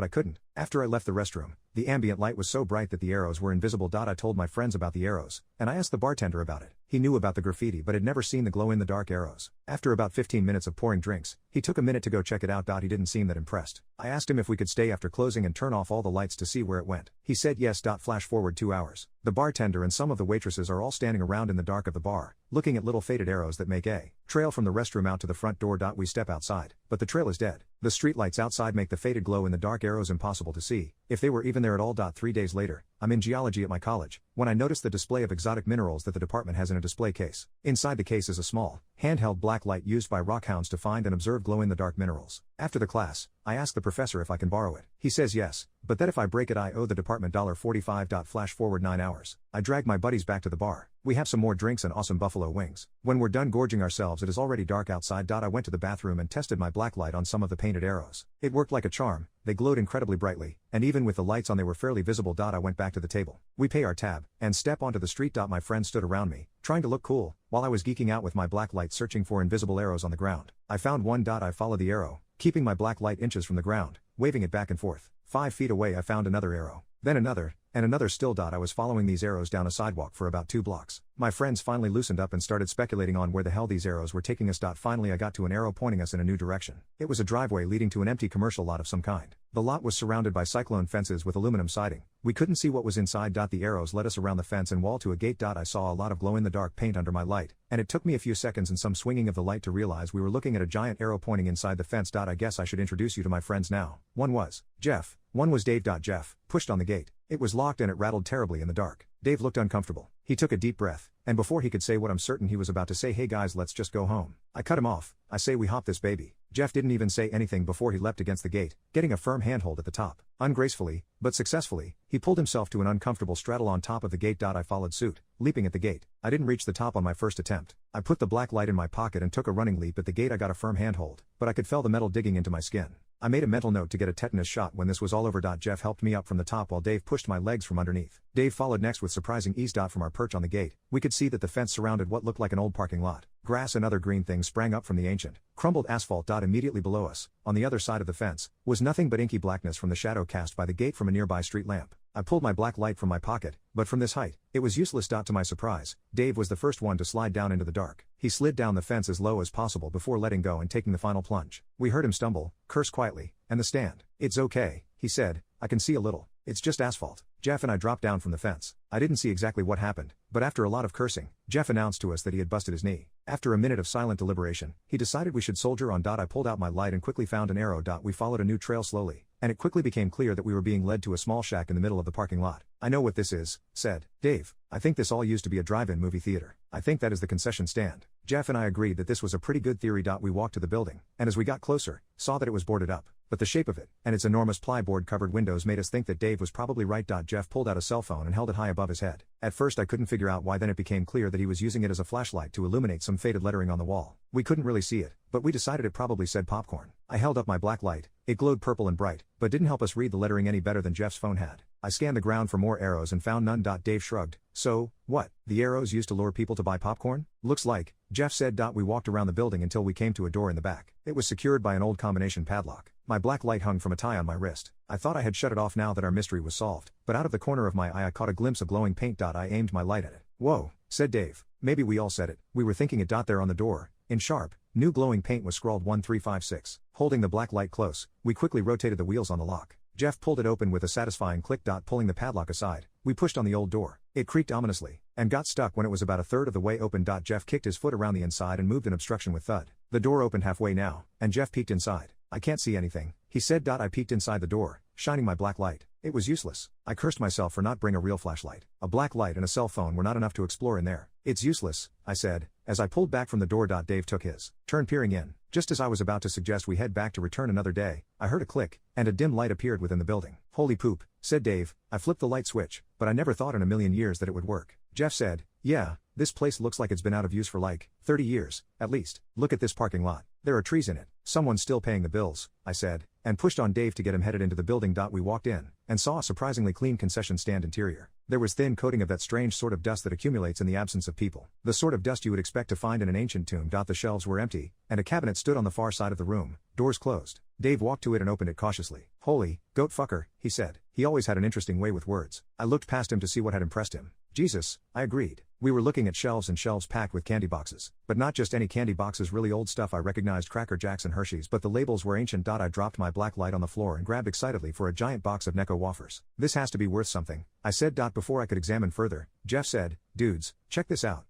but I couldn't. After I left the restroom, the ambient light was so bright that the arrows were invisible. I told my friends about the arrows, and I asked the bartender about it. He knew about the graffiti but had never seen the glow-in-the-dark arrows. After about 15 minutes of pouring drinks, he took a minute to go check it out. He didn't seem that impressed. I asked him if we could stay after closing and turn off all the lights to see where it went. He said yes. Flash forward 2 hours. The bartender and some of the waitresses are all standing around in the dark of the bar, looking at little faded arrows that make a trail from the restroom out to the front door. We step outside, but the trail is dead. The streetlights outside make the faded glow-in-the-dark arrows impossible to see, if they were even there at all. 3 days later, I'm in geology at my college, when I noticed the display of exotic minerals that the department has in a display case. Inside the case is a small, handheld black light used by rockhounds to find and observe glow-in-the-dark minerals. After the class, I ask the professor if I can borrow it. He says yes, but that if I break it I owe the department $45. Flash forward 9 hours. I drag my buddies back to the bar. We have some more drinks and awesome buffalo wings. When we're done gorging ourselves, it is already dark outside. I went to the bathroom and tested my black light on some of the painted arrows. It worked like a charm. They glowed incredibly brightly, and even with the lights on they were fairly visible. I went back to the table. We pay our tab, and step onto the street. My friends stood around me, trying to look cool, while I was geeking out with my black light searching for invisible arrows on the ground. I found one. I followed the arrow, keeping my black light inches from the ground, waving it back and forth. 5 feet away I found another arrow, then another, and another still. I was following these arrows down a sidewalk for about 2 blocks. My friends finally loosened up and started speculating on where the hell these arrows were taking us. Finally I got to an arrow pointing us in a new direction. It was a driveway leading to an empty commercial lot of some kind. The lot was surrounded by cyclone fences with aluminum siding. We couldn't see what was inside. The arrows led us around the fence and wall to a gate. I saw a lot of glow-in-the-dark paint under my light, and it took me a few seconds and some swinging of the light to realize we were looking at a giant arrow pointing inside the fence. I guess I should introduce you to my friends now. One was Jeff. One was Dave. Jeff pushed on the gate. It was locked and it rattled terribly in the dark. Dave looked uncomfortable. He took a deep breath, and before he could say what I'm certain he was about to say, "Hey guys, let's just go home." I cut him off. I say, "We hop this baby." Jeff didn't even say anything before he leapt against the gate, getting a firm handhold at the top. Ungracefully, but successfully, he pulled himself to an uncomfortable straddle on top of the gate. I followed suit, leaping at the gate. I didn't reach the top on my first attempt. I put the black light in my pocket and took a running leap at the gate. I got a firm handhold, but I could feel the metal digging into my skin. I made a mental note to get a tetanus shot when this was all over. Jeff helped me up from the top while Dave pushed my legs from underneath. Dave followed next with surprising ease. From our perch on the gate, we could see that the fence surrounded what looked like an old parking lot. Grass and other green things sprang up from the ancient, crumbled asphalt. Immediately below us, on the other side of the fence, was nothing but inky blackness from the shadow cast by the gate from a nearby street lamp. I pulled my black light from my pocket, but from this height, it was useless. To my surprise, Dave was the first one to slide down into the dark. He slid down the fence as low as possible before letting go and taking the final plunge. We heard him stumble, curse quietly, and the stand. "It's okay," he said, "I can see a little. It's just asphalt." Jeff and I dropped down from the fence. I didn't see exactly what happened, but after a lot of cursing, Jeff announced to us that he had busted his knee. After a minute of silent deliberation, he decided we should soldier on. I pulled out my light and quickly found an arrow. We followed a new trail slowly, and it quickly became clear that we were being led to a small shack in the middle of the parking lot. "I know what this is," said Dave. "I think this all used to be a drive-in movie theater. I think that is the concession stand." Jeff and I agreed that this was a pretty good theory. We walked to the building, and as we got closer, saw that it was boarded up. But the shape of it, and its enormous plyboard-covered windows made us think that Dave was probably right. Jeff pulled out a cell phone and held it high above his head. At first I couldn't figure out why, then it became clear that he was using it as a flashlight to illuminate some faded lettering on the wall. We couldn't really see it, but we decided it probably said popcorn. I held up my black light. It glowed purple and bright, but didn't help us read the lettering any better than Jeff's phone had. I scanned the ground for more arrows and found none. Dave shrugged. "So, what? The arrows used to lure people to buy popcorn?" "Looks like," Jeff said. We walked around the building until we came to a door in the back. It was secured by an old combination padlock. My black light hung from a tie on my wrist. I thought I had shut it off now that our mystery was solved, but out of the corner of my eye I caught a glimpse of glowing paint. I aimed my light at it. "Whoa," said Dave. Maybe we all said it. We were thinking it. There on the door, in sharp, new glowing paint was scrawled 1356. Holding the black light close, we quickly rotated the wheels on the lock. Jeff pulled it open with a satisfying click. Pulling the padlock aside, we pushed on the old door. It creaked ominously, and got stuck when it was about a third of the way open. Jeff kicked his foot around the inside and moved an obstruction with thud. The door opened halfway now, and Jeff peeked inside. "I can't see anything," he said. I peeked inside the door, shining my black light. It was useless. I cursed myself for not bringing a real flashlight. A black light and a cell phone were not enough to explore in there. "It's useless," I said, as I pulled back from the door. Dave took his turn peering in. Just as I was about to suggest we head back to return another day, I heard a click, and a dim light appeared within the building. "Holy poop," said Dave. I flipped the light switch, but I never thought in a million years that it would work. Jeff said, "Yeah, this place looks like it's been out of use for like 30 years, at least. Look at this parking lot. There are trees in it. Someone's still paying the bills," I said, and pushed on Dave to get him headed into the building. We walked in, and saw a surprisingly clean concession stand interior. There was thin coating of that strange sort of dust that accumulates in the absence of people. The sort of dust you would expect to find in an ancient tomb. The shelves were empty, and a cabinet stood on the far side of the room, doors closed. Dave walked to it and opened it cautiously. Holy, goat fucker, he said. He always had an interesting way with words. I looked past him to see what had impressed him. Jesus, I agreed. We were looking at shelves and shelves packed with candy boxes. But not just any candy boxes, really old stuff. I recognized Cracker Jacks and Hershey's, but the labels were ancient. I dropped my black light on the floor and grabbed excitedly for a giant box of Necco wafers. This has to be worth something, I said. Before I could examine further, Jeff said, dudes, check this out.